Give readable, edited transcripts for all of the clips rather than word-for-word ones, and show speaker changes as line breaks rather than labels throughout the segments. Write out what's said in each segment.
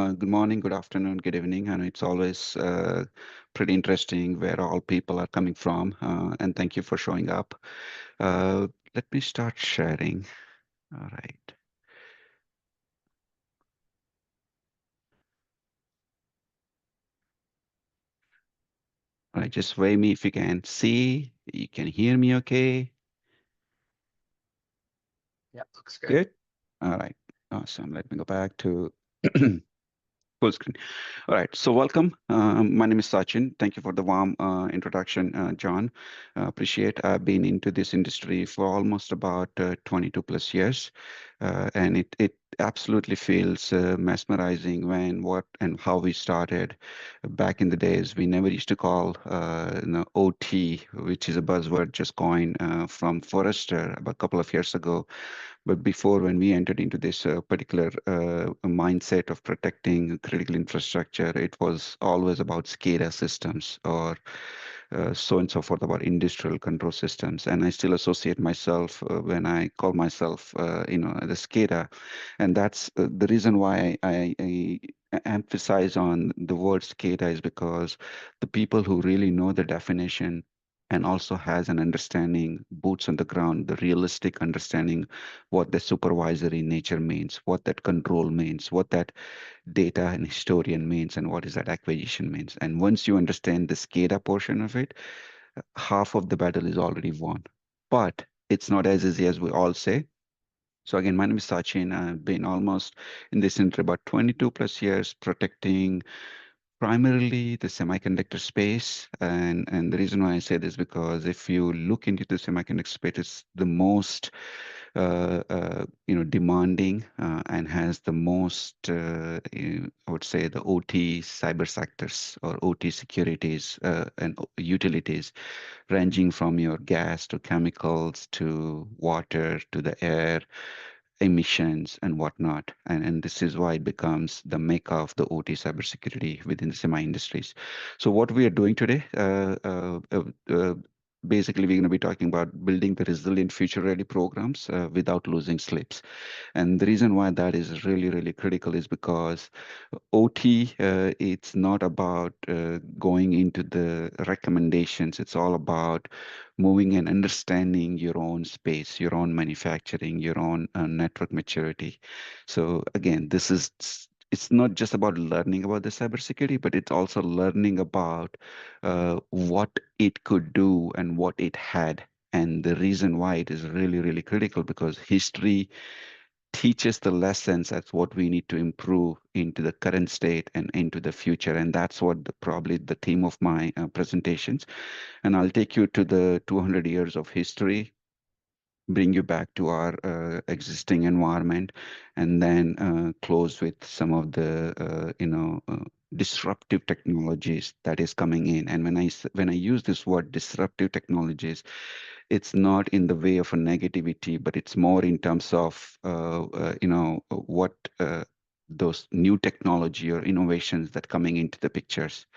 Good morning, good afternoon, good evening. And it's always pretty interesting where all people are coming from. And thank you for showing up. Let me start sharing. All right. All right, just weigh me if you can see. You can hear me okay?
Yeah, looks good.
Good. All right. Awesome. Let me go back to full screen. All right, so welcome. My name is Sachin. Thank you for the warm introduction, John. Appreciate. I've been into this industry for almost about 22 plus years, and it absolutely feels mesmerizing when what and how we started. Back in the days, we never used to call OT, which is a buzzword just coined from Forrester about a couple of years ago. But before, when we entered into this particular mindset of protecting critical infrastructure, it was always about SCADA systems or so and so forth about industrial control systems. And I still associate myself when I call myself, the SCADA. And that's the reason why I emphasize on the word SCADA is because the people who really know the definition and also has an understanding, boots on the ground, the realistic understanding what the supervisory nature means, what that control means, what that data and historian means, and what is that acquisition means. And once you understand the SCADA portion of it, half of the battle is already won. But it's not as easy as we all say. So again, my name is Sachin. I've been almost in this industry about 22 plus years protecting primarily the semiconductor space. And the reason why I say this because if you look into the semiconductor space, it's the most demanding and has the most, I would say, the OT cyber sectors or OT securities and utilities, ranging from your gas to chemicals to water to the air emissions and whatnot. And this is why it becomes the mecca of the OT cybersecurity within the semi industries. So what we are doing today, basically, we're going to be talking about building the resilient future ready programs without losing sleeps. And the reason why that is really, really critical is because OT, it's not about going into the recommendations. It's all about moving and understanding your own space, your own manufacturing, your own network maturity. So again, it's not just about learning about the cybersecurity, but it's also learning about what it could do and what it had. And the reason why it is really, really critical because history teaches the lessons that's what we need to improve into the current state and into the future. And that's what probably the theme of my presentations. And I'll take you to the 200 years of history, bring you back to our existing environment, and then close with some of the disruptive technologies that is coming in. And when I use this word disruptive technologies, it's not in the way of a negativity, but it's more in terms of what those new technology or innovations that coming into the pictures.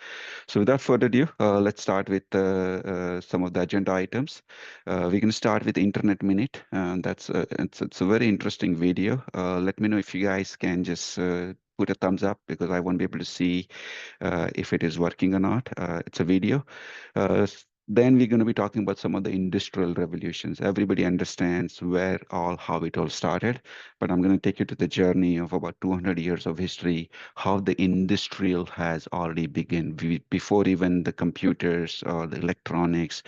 So without further ado, let's start with some of the agenda items. We're going to start with Internet Minute. It's a very interesting video. Let me know if you guys can just put a thumbs up because I won't be able to see if it is working or not. It's a video. Then we're going to be talking about some of the industrial revolutions. Everybody understands how it all started, but I'm going to take you to the journey of about 200 years of history, how the industrial has already begun before even the computers or the electronics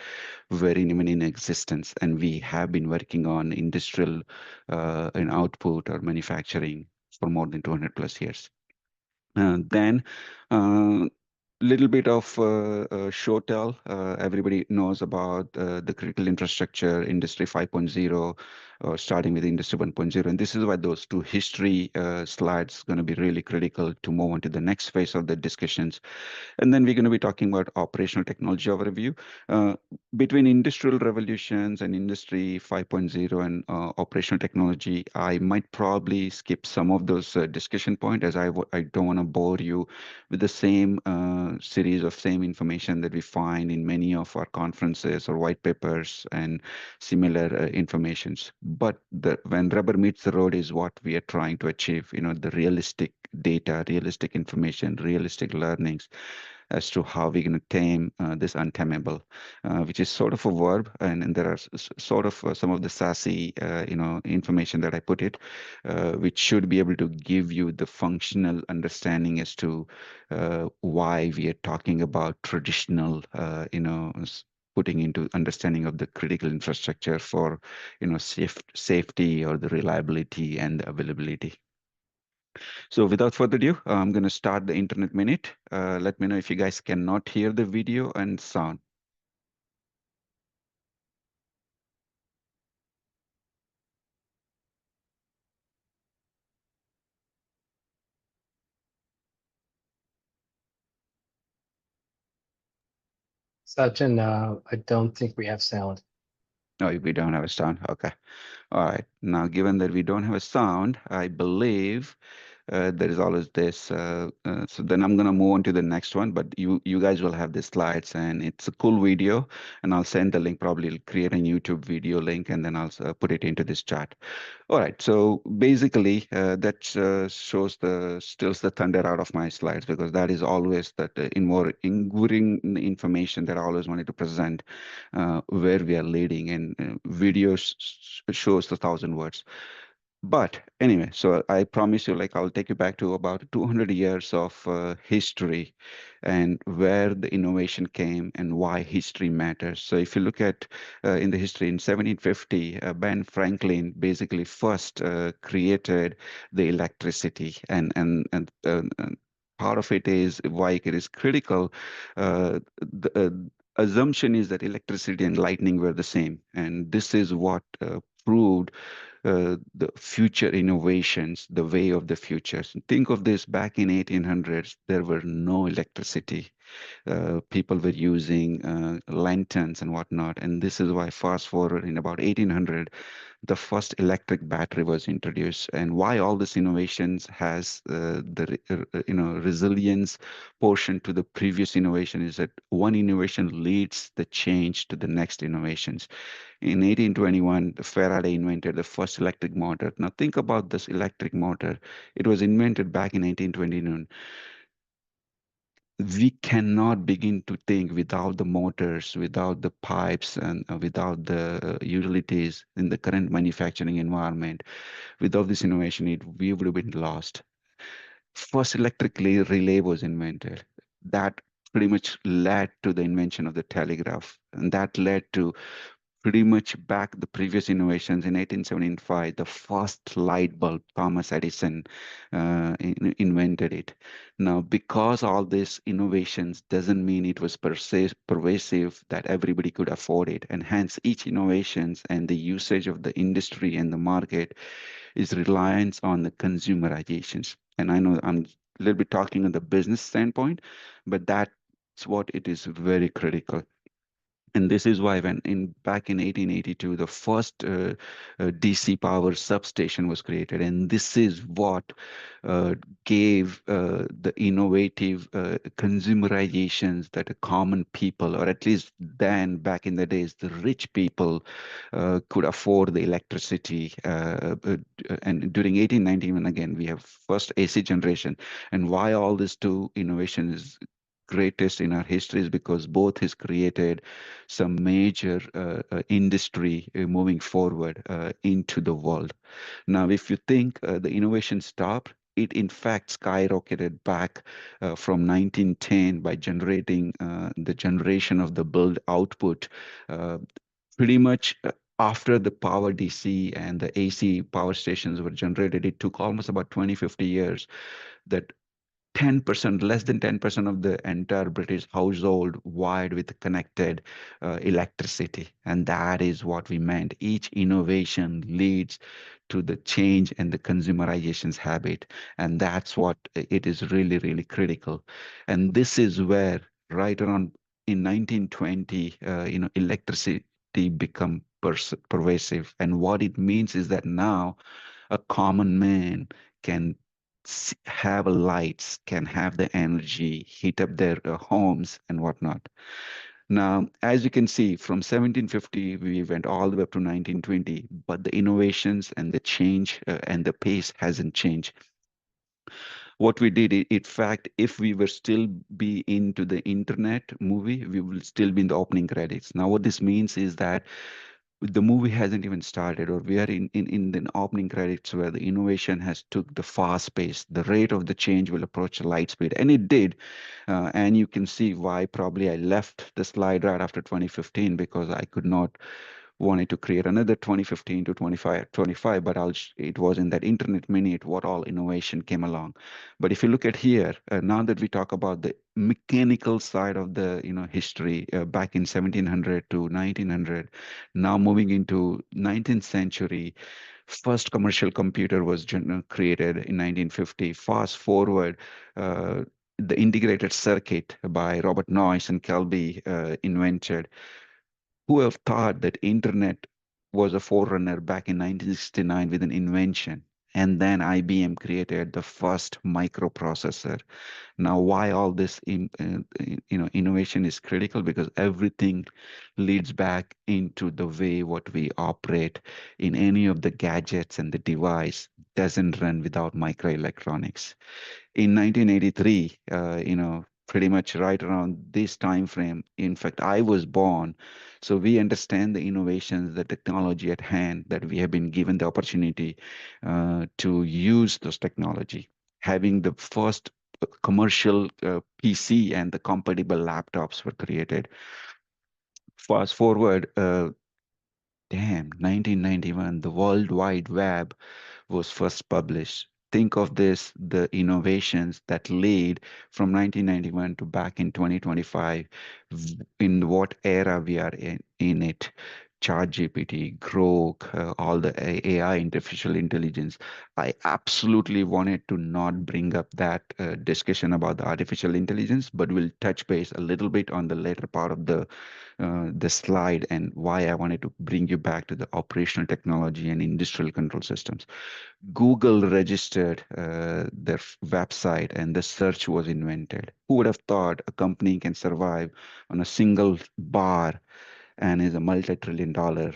were even in existence. And we have been working on industrial and output or manufacturing for more than 200 plus years. Then little bit of show tell. Everybody knows about the critical infrastructure, Industry 5.0, starting with Industry 1.0. And this is why those two history slides going to be really critical to move on to the next phase of the discussions. And then we're going to be talking about operational technology overview. Between industrial revolutions and Industry 5.0 and operational technology, I might probably skip some of those discussion points as I don't want to bore you with the same series of same information that we find in many of our conferences or white papers and similar informations. but when rubber meets the road is what we are trying to achieve, the realistic data, realistic information, realistic learnings as to how we're going to tame this untamable, which is sort of a verb, and there are sort of some of the sassy, information that I put it, which should be able to give you the functional understanding as to why we are talking about traditional, putting into understanding of the critical infrastructure for, safety or the reliability and the availability. So without further ado, I'm going to start the Internet Minute. Let me know if you guys cannot hear the video and sound.
Sachin, I don't think we have sound.
No, we don't have a sound. Okay. All right. Now, given that we don't have a sound, I believe there is always this. So then I'm gonna move on to the next one. But you guys will have the slides, and it's a cool video. And I'll send the link. Probably create a YouTube video link, and then I'll put it into this chat. All right. So basically, that shows the steals the thunder out of my slides because that is always that in more enduring information that I always wanted to present where we are leading, and video shows the thousand words. But anyway, so I promise you, like, I'll take you back to about 200 years of history and where the innovation came and why history matters. So if you look at in the history in 1750, Ben Franklin basically first created the electricity, and part of it is why it is critical. The assumption is that electricity and lightning were the same, and this is what proved the future innovations, the way of the futures. Think of this back in 1800s, there were no electricity. People were using lanterns and whatnot. And this is why fast forward in about 1800, the first electric battery was introduced. And why all this innovations has resilience portion to the previous innovation is that one innovation leads the change to the next innovations. In 1821, Faraday invented the first electric motor. Now think about this electric motor. It was invented back in 1829. We cannot begin to think without the motors, without the pipes, and without the utilities in the current manufacturing environment. Without this innovation, we would have been lost. First electric relay was invented. That pretty much led to the invention of the telegraph, and that led to pretty much back the previous innovations. In 1875, the first light bulb, Thomas Edison invented it. Now, because all these innovations doesn't mean it was pervasive that everybody could afford it, and hence each innovations and the usage of the industry and the market is reliance on the consumerizations. And I know I'm a little bit talking on the business standpoint, but that's what it is very critical. And this is why when in back in 1882, the first DC power substation was created. And this is what gave the innovative consumerizations that a common people, or at least then back in the days, the rich people could afford the electricity. And during 1891, again, we have first AC generation. And why all these two innovations greatest in our history is because both has created some major industry moving forward into the world. Now, if you think the innovation stopped, it in fact skyrocketed back from 1910 by generating the generation of the build output uh, pretty much after the power DC and the AC power stations were generated. It took almost about 20-50 years that 10%, less than 10% of the entire British household wired with connected electricity. And that is what we meant. Each innovation leads to the change and the consumerization's habit. And that's what it is really, really critical. And this is where right around in 1920, electricity become pervasive. And what it means is that now a common man can have lights, can have the energy, heat up their homes and whatnot. Now, as you can see, from 1750, we went all the way up to 1920, but the innovations and the change and the pace hasn't changed. What we did, in fact, if we were still be into the internet movie, we will still be in the opening credits. Now, what this means is that the movie hasn't even started, or we are in the opening credits where the innovation has took the fast pace. The rate of the change will approach light speed, and it did. And you can see why probably I left the slide right after 2015 because I could not wanted to create another 2015 to 25, but it was in that internet minute what all innovation came along. But if you look at here, now that we talk about the mechanical side of the history back in 1700 to 1900, now moving into 19th century, first commercial computer was created in 1950. Fast forward, the integrated circuit by Robert Noyce and Kelby invented. Who have thought that internet was a forerunner back in 1969 with an invention? And then IBM created the first microprocessor. Now, why all this innovation is critical? Because everything leads back into the way what we operate in any of the gadgets, and the device doesn't run without microelectronics. In 1983, pretty much right around this time frame. In fact, I was born, so we understand the innovations, the technology at hand that we have been given the opportunity to use those technology. Having the first commercial PC and the compatible laptops were created. Fast forward, damn, 1991, the World Wide Web was first published. Think of this, the innovations that lead from 1991 to back in 2025, in what era we are in it. ChatGPT, Grok, all the AI, artificial intelligence. I absolutely wanted to not bring up that discussion about the artificial intelligence, but we'll touch base a little bit on the later part of the slide and why I wanted to bring you back to the operational technology and industrial control systems. Google registered their website and the search was invented. Who would have thought a company can survive on a single bar and is a multi-trillion dollar,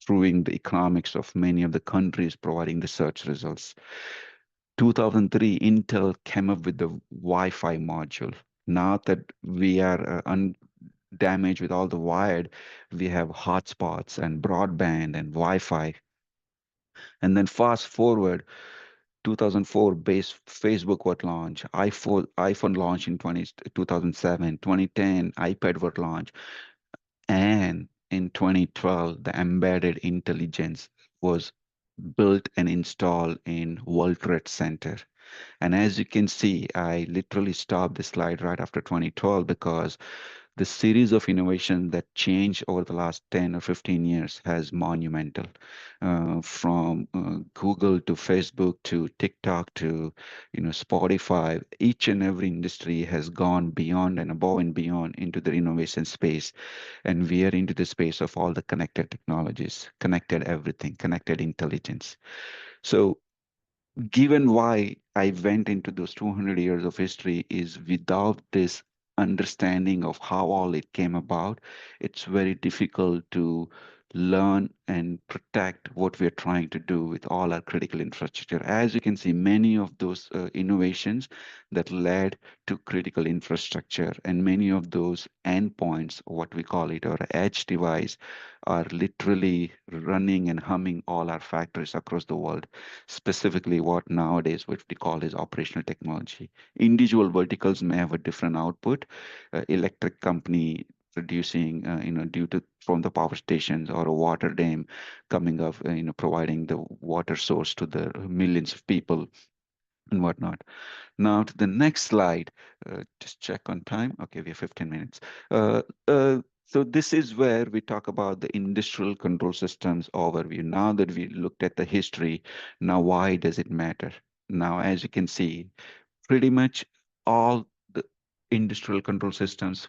proving the economics of many of the countries providing the search results. 2003, Intel came up with the Wi-Fi module. Now that we are damaged with all the wired, we have hotspots and broadband and Wi-Fi. And then fast forward, 2004 base Facebook was launched, iPhone launched in 2007, 2010 iPad was launched, and in 2012 the embedded intelligence was built and installed in World Trade Center. And as you can see, I literally stopped the slide right after 2012 because the series of innovation that changed over the last 10 or 15 years has monumental. From Google to Facebook to TikTok to Spotify, each and every industry has gone beyond and above and beyond into the innovation space. And we are into the space of all the connected technologies, connected everything, connected intelligence. So given why I went into those 200 years of history is without this understanding of how all it came about, it's very difficult to learn and protect what we're trying to do with all our critical infrastructure. As you can see, many of those innovations that led to critical infrastructure and many of those endpoints, what we call it, or edge device, are literally running and humming all our factories across the world, specifically what nowadays what we call is operational technology. Individual verticals may have a different output. Electric company producing, due to from the power stations or a water dam coming up, providing the water source to the millions of people and whatnot. Now to the next slide. Just check on time. Okay, we have 15 minutes. Uh, uh, so this is where we talk about the industrial control systems overview. Now that we looked at the history, now why does it matter? Now, as you can see, pretty much all the industrial control systems,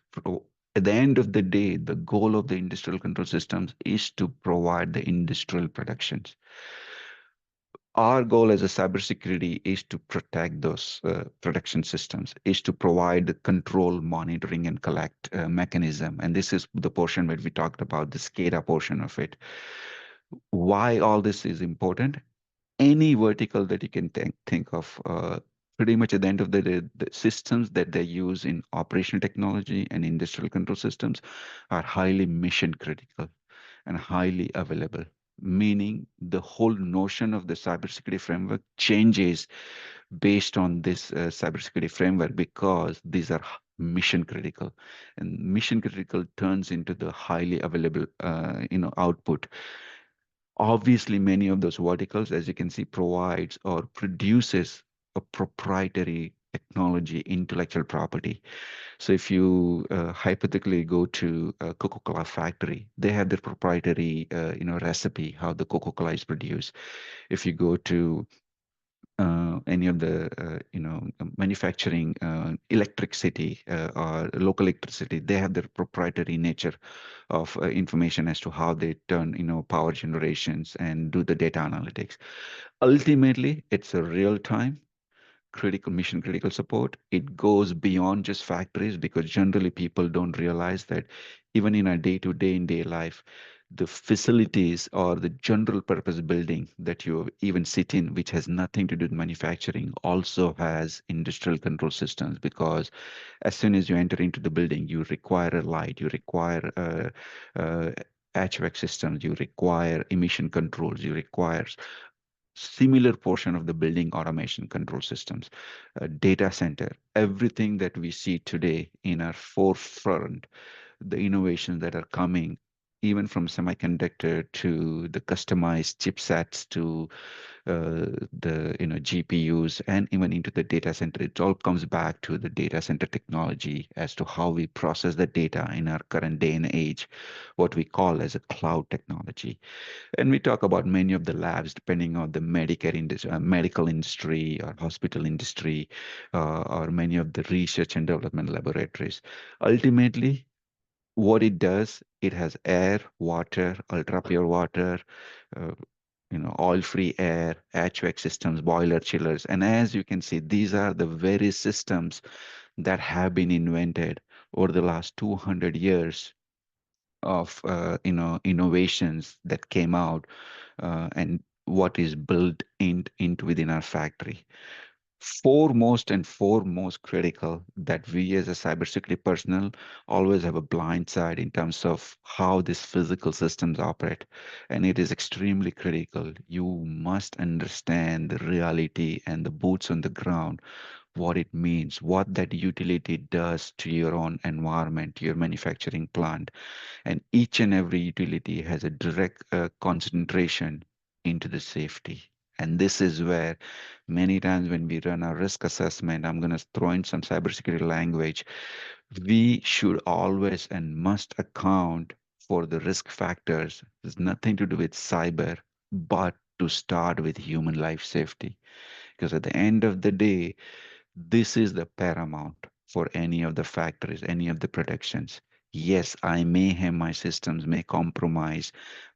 at the end of the day, the goal of the industrial control systems is to provide the industrial productions. Our goal as a cybersecurity is to protect those protection systems, is to provide the control, monitoring, and collect mechanism. And this is the portion where we talked about the SCADA portion of it. Why all this is important? Any vertical that you can think of, pretty much at the end of the day, the systems that they use in operational technology and industrial control systems are highly mission critical and highly available. Meaning the whole notion of the cybersecurity framework changes based on this cybersecurity framework because these are mission critical, and mission critical turns into the highly available output. Obviously, many of those verticals, as you can see, provides or produces a proprietary technology, intellectual property. So if you hypothetically go to a Coca-Cola factory, they have their proprietary, recipe how the Coca-Cola is produced. If you go to any of the manufacturing electricity or local electricity, they have their proprietary nature of information as to how they turn power generations and do the data analytics. Ultimately, it's a real time critical mission critical support. It goes beyond just factories because generally people don't realize that even in our day-to-day in day life, the facilities or the general purpose building that you even sit in, which has nothing to do with manufacturing, also has industrial control systems, because as soon as you enter into the building, you require a light, you require uh, HVAC systems, you require emission controls, you require similar portion of the building automation control systems, data center, everything that we see today in our forefront, the innovations that are coming, even from semiconductor to the customized chipsets to the GPUs and even into the data center. It all comes back to the data center technology as to how we process the data in our current day and age, what we call as a cloud technology. And we talk about many of the labs, depending on the Medicare industry, medical industry or hospital industry, or many of the research and development laboratories. Ultimately, what it does, it has air, water, ultra pure water, uh, oil-free air, HVAC systems, boiler chillers. And as you can see, these are the very systems that have been invented over the last 200 years of innovations that came out and what is built into within our factory. Foremost and foremost critical that we as a cybersecurity personnel always have a blind side in terms of how these physical systems operate. And it is extremely critical. You must understand the reality and the boots on the ground, what it means, what that utility does to your own environment, your manufacturing plant. And each and every utility has a direct concentration into the safety. And this is where many times when we run our risk assessment, I'm going to throw in some cybersecurity language. We should always and must account for the risk factors. There's nothing to do with cyber, but to start with human life safety. Because at the end of the day, this is the paramount for any of the factories, any of the protections. Yes, I may have my systems may compromise,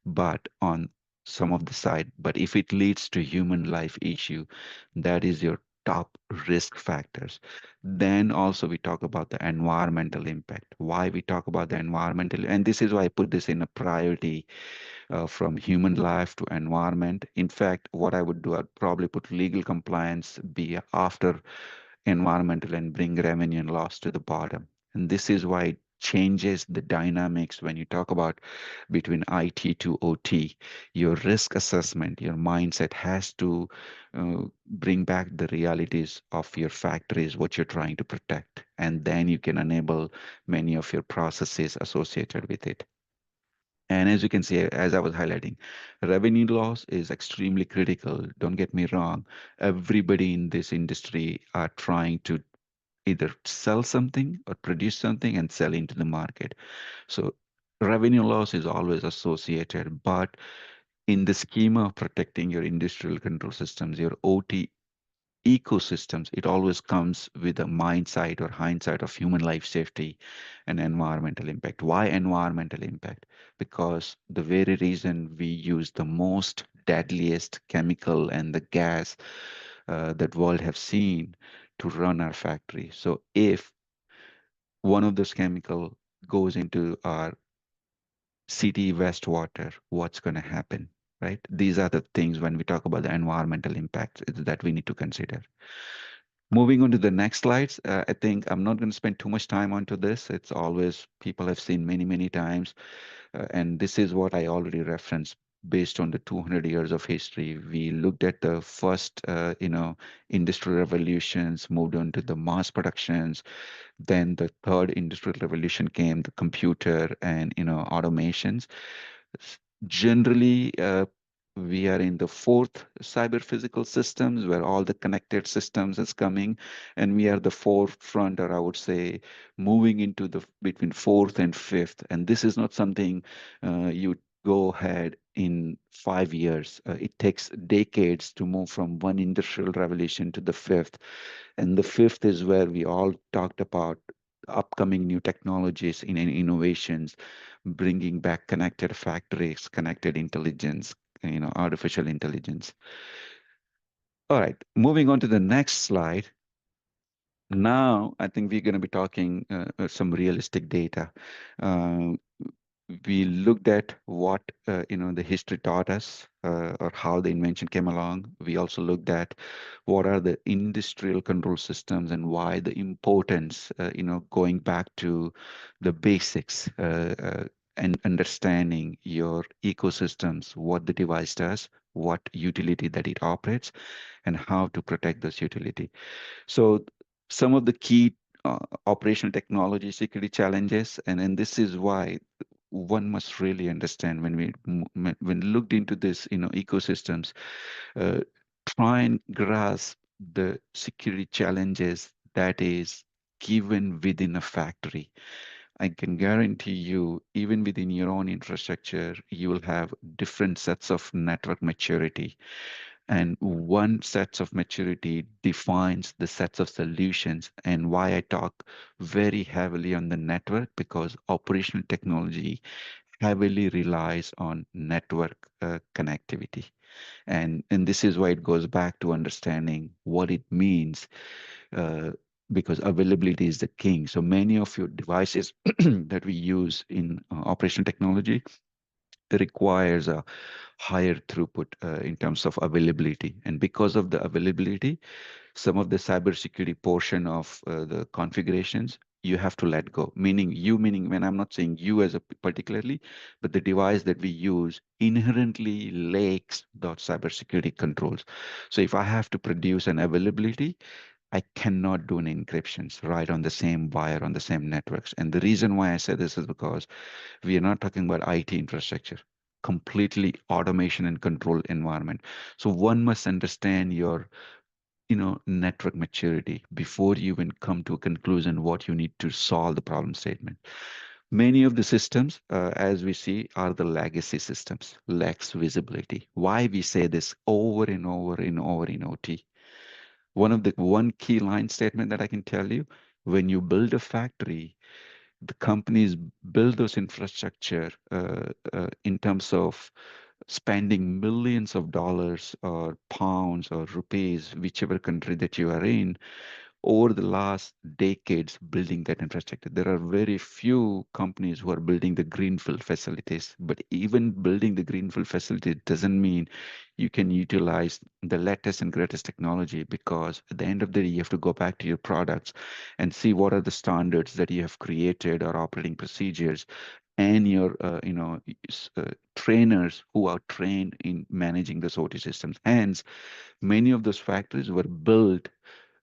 but on some of the side, but if it leads to human life issue, that is your top risk factors. Then also we talk about the environmental impact. Why we talk about the environmental, and this is why I put this in a priority from human life to environment. In fact, what I would do, I'd probably put legal compliance be after environmental and bring revenue and loss to the bottom. And this is why it changes the dynamics when you talk about between IT to OT. Your risk assessment, your mindset has to bring back the realities of your factories, what you're trying to protect. And then you can enable many of your processes associated with it. And as you can see, as I was highlighting, revenue loss is extremely critical. Don't get me wrong. Everybody in this industry are trying to either sell something or produce something and sell into the market. So revenue loss is always associated, but in the scheme of protecting your industrial control systems, your OT ecosystems, it always comes with a mindset or hindsight of human life safety and environmental impact. Why environmental impact? Because the very reason we use the most deadliest chemical and the gas that world have seen to run our factory. So if one of those chemical goes into our city wastewater, what's going to happen? Right? These are the things when we talk about the environmental impacts that we need to consider. Moving on to the next slides, I think I'm not going to spend too much time onto this. It's always people have seen many, many times. And this is what I already referenced based on the 200 years of history. We looked at the first, industrial revolutions, moved on to the mass productions. Then the third industrial revolution came, the computer and, automations. Generally, we are in the fourth cyber physical systems where all the connected systems is coming, and we are the forefront, or I would say, moving into the between fourth and fifth. And this is not something you go ahead in 5 years. It takes decades to move from one industrial revolution to the fifth. And the fifth is where we all talked about upcoming new technologies in innovations, bringing back connected factories, connected intelligence, artificial intelligence. All right, moving on to the next slide. Now, I think we're going to be talking some realistic data. Uh, we looked at what the history taught us, or how the invention came along. We also looked at what are the industrial control systems and why the importance, going back to the basics, and understanding your ecosystems, what the device does, what utility that it operates, and how to protect this utility. So some of the key operational technology security challenges, and this is why one must really understand when when looked into this, ecosystems, uh, try and grasp the security challenges that is given within a factory. I can guarantee you, even within your own infrastructure, you will have different sets of network maturity, and one sets of maturity defines the sets of solutions. And why I talk very heavily on the network, because operational technology heavily relies on network connectivity. And this is why it goes back to understanding what it means, uh, because availability is the king. So many of your devices that we use in operational technology requires a higher throughput in terms of availability. And because of the availability, some of the cybersecurity portion of the configurations you have to let go. Meaning when I'm not saying you as a particularly, but the device that we use inherently lacks those cybersecurity controls. So if I have to produce an availability, I cannot do an encryptions right on the same wire on the same networks. And the reason why I say this is because we are not talking about IT infrastructure, completely automation and control environment. So one must understand your, network maturity before you even come to a conclusion what you need to solve the problem statement. Many of the systems, as we see, are the legacy systems, lacks visibility. Why we say this over and over and over in OT? One key line statement that I can tell you: when you build a factory, the companies build those infrastructure in terms of spending millions of dollars or pounds or rupees, whichever country that you are in, over the last decades building that infrastructure. There are very few companies who are building the greenfield facilities, but even building the greenfield facility doesn't mean you can utilize the latest and greatest technology, because at the end of the day, you have to go back to your products and see what are the standards that you have created or operating procedures, and your trainers who are trained in managing the OT systems. Hence, many of those factories were built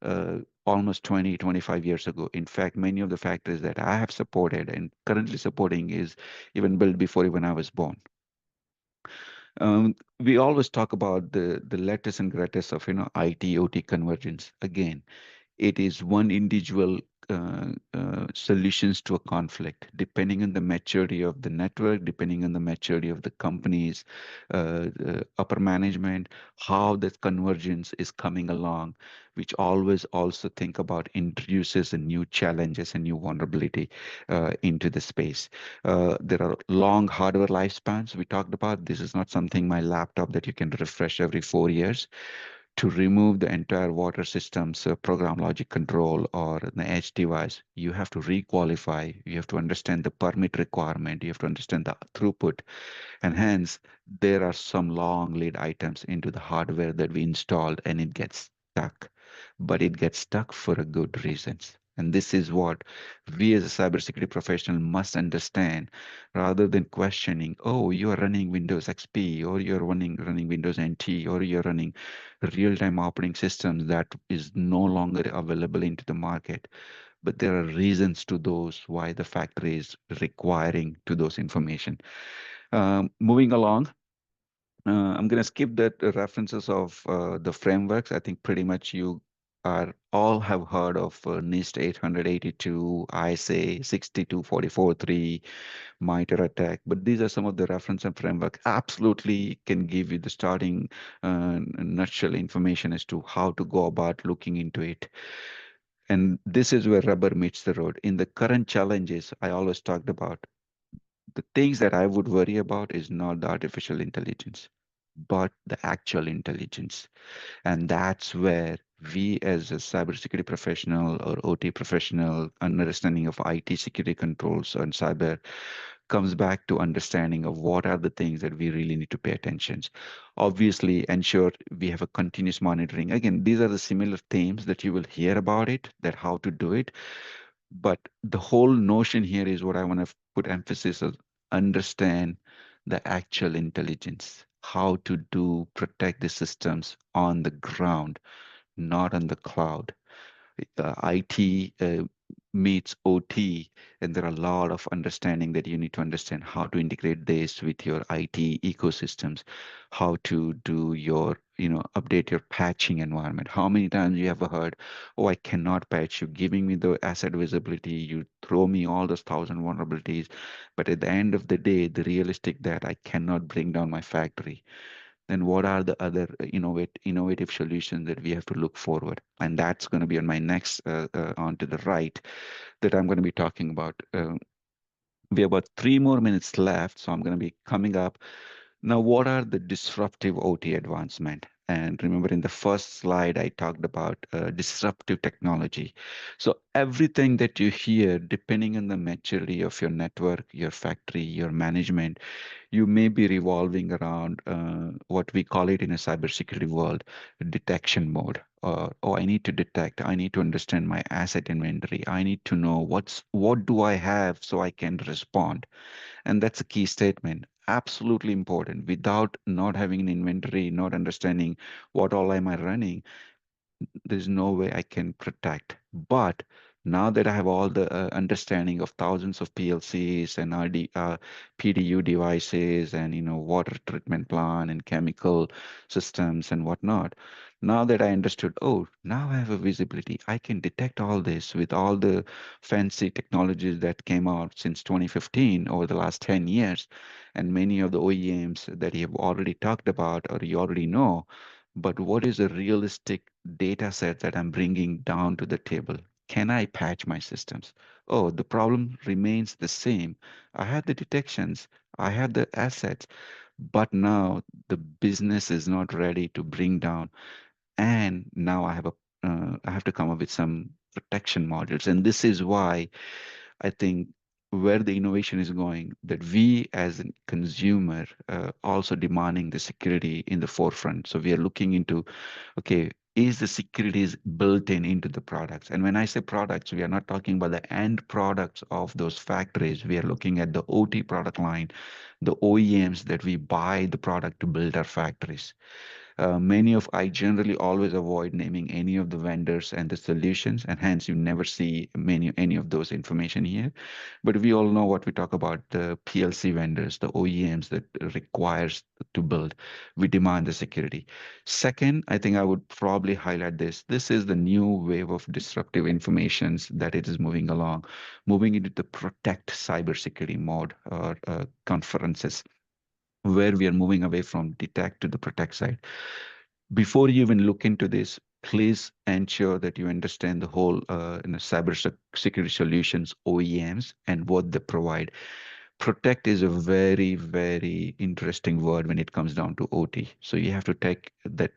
uh, almost 20, 25 years ago. In fact, many of the factories that I have supported and currently supporting is even built before even I was born. We always talk about the latest and greatest of IT OT convergence. Again, it is one individual solutions to a conflict, depending on the maturity of the network, depending on the maturity of the company's upper management, how this convergence is coming along, which always also think about introduces a new challenges and new vulnerability into the space. There are long hardware lifespans we talked about. This is not something my laptop that you can refresh every 4 years. To remove the entire water system's program logic control or the edge device, you have to requalify, you have to understand the permit requirement, you have to understand the throughput, and hence there are some long lead items into the hardware that we installed and it gets stuck. But it gets stuck for a good reasons. And this is what we as a cybersecurity professional must understand rather than questioning, oh, you are running Windows XP or you're running Windows NT or you're running real-time operating systems that is no longer available into the market. But there are reasons to those why the factory is requiring to those information. Moving along, I'm going to skip that references of the frameworks. I think pretty much you are all have heard of NIST 882, ISA 62443, MITRE ATT&CK, but these are some of the reference and framework. Absolutely can give you the starting nutshell information as to how to go about looking into it. And this is where rubber meets the road. In the current challenges, I always talked about the things that I would worry about is not the artificial intelligence, but the actual intelligence. And that's where we as a cybersecurity professional or OT professional, understanding of IT security controls and cyber comes back to understanding of what are the things that we really need to pay attention. Obviously, ensure we have a continuous monitoring. Again, these are the similar themes that you will hear about it, that how to do it. But the whole notion here is what I want to put emphasis on, understand the actual intelligence, how to do protect the systems on the ground, not on the cloud. IT meets OT, and there are a lot of understanding that you need to understand how to integrate this with your IT ecosystems, how to do your, update your patching environment. How many times you have heard, oh, I cannot patch you, giving me the asset visibility, you throw me all those thousand vulnerabilities, but at the end of the day, the realistic that I cannot bring down my factory, then what are the other innovative solutions that we have to look forward? And that's going to be on my next on to the right that I'm going to be talking about. We have about 3 more minutes left, so I'm going to be coming up. Now, what are the disruptive OT advancement? And remember, in the first slide, I talked about disruptive technology. So everything that you hear, depending on the maturity of your network, your factory, your management, you may be revolving around what we call it in a cybersecurity world, detection mode. Oh, I need to detect. I need to understand my asset inventory. I need to know what do I have so I can respond. And that's a key statement. Absolutely important. Without not having an inventory, not understanding what all am I running, there's no way I can protect. But now that I have all the understanding of thousands of PLCs and PDU devices and water treatment plant and chemical systems and whatnot, now that I understood, oh, now I have a visibility. I can detect all this with all the fancy technologies that came out since 2015 over the last 10 years, and many of the OEMs that you have already talked about or you already know, but what is a realistic data set that I'm bringing down to the table? Can I patch my systems? Oh, the problem remains the same. I have the detections, I have the assets, but now the business is not ready to bring down. And now I have to come up with some protection modules. And this is why I think where the innovation is going, that we as a consumer also demanding the security in the forefront. So we are looking into, okay, is the security is built in into the products? And when I say products, we are not talking about the end products of those factories. We are looking at the OT product line, the OEMs that we buy the product to build our factories. Many of I generally always avoid naming any of the vendors and the solutions, and hence you never see any of those information here. But we all know what we talk about, the PLC vendors, the OEMs that requires to build. We demand the security. Second, I think I would probably highlight this. This is the new wave of disruptive informations that it is moving along, moving into the protect cybersecurity mode or conferences, where we are moving away from detect to the protect side. Before you even look into this, please ensure that you understand the whole cyber security solutions, OEMs, and what they provide. Protect is a very, very interesting word when it comes down to OT. So you have to take that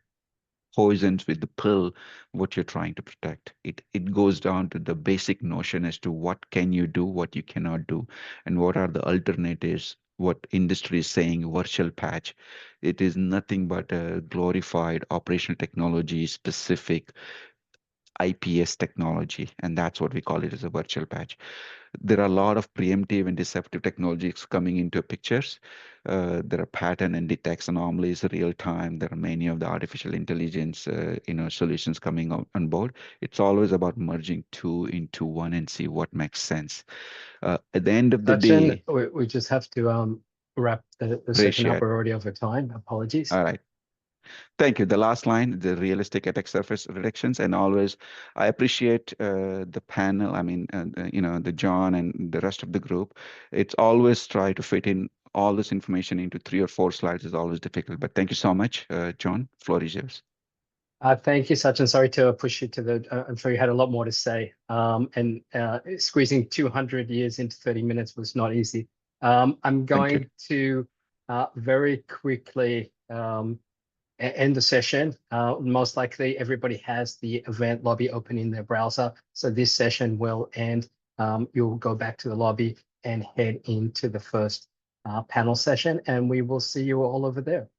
poisons with the pill what you're trying to protect. It goes down to the basic notion as to what can you do, what you cannot do, and what are the alternatives. What industry is saying virtual patch. It is nothing but a glorified operational technology specific IPS technology, and that's what we call it as a virtual patch. There are a lot of preemptive and deceptive technologies coming into pictures. There are pattern and detects anomalies real time. There are many of the artificial intelligence, solutions coming on board. It's always about merging two into one and see what makes sense. At the end of the
Sachin,
day,
we just have to wrap the session up.
ratio.
We're already over time. Apologies.
All right. Thank you. The last line, the realistic attack surface reductions, and always, I appreciate the panel. I mean, the John and the rest of the group. It's always try to fit in all this information into 3 or 4 slides is always difficult. But thank you so much, John. Floor is yours.
Thank you, Sachin. Sorry to push you to the. I'm sure you had a lot more to say. And squeezing 200 years into 30 minutes was not easy. I'm
Thank you.
going to very quickly end the session. Most likely, everybody has the event lobby open in their browser. So this session will end. You'll go back to the lobby and head into the first panel session, and we will see you all over there.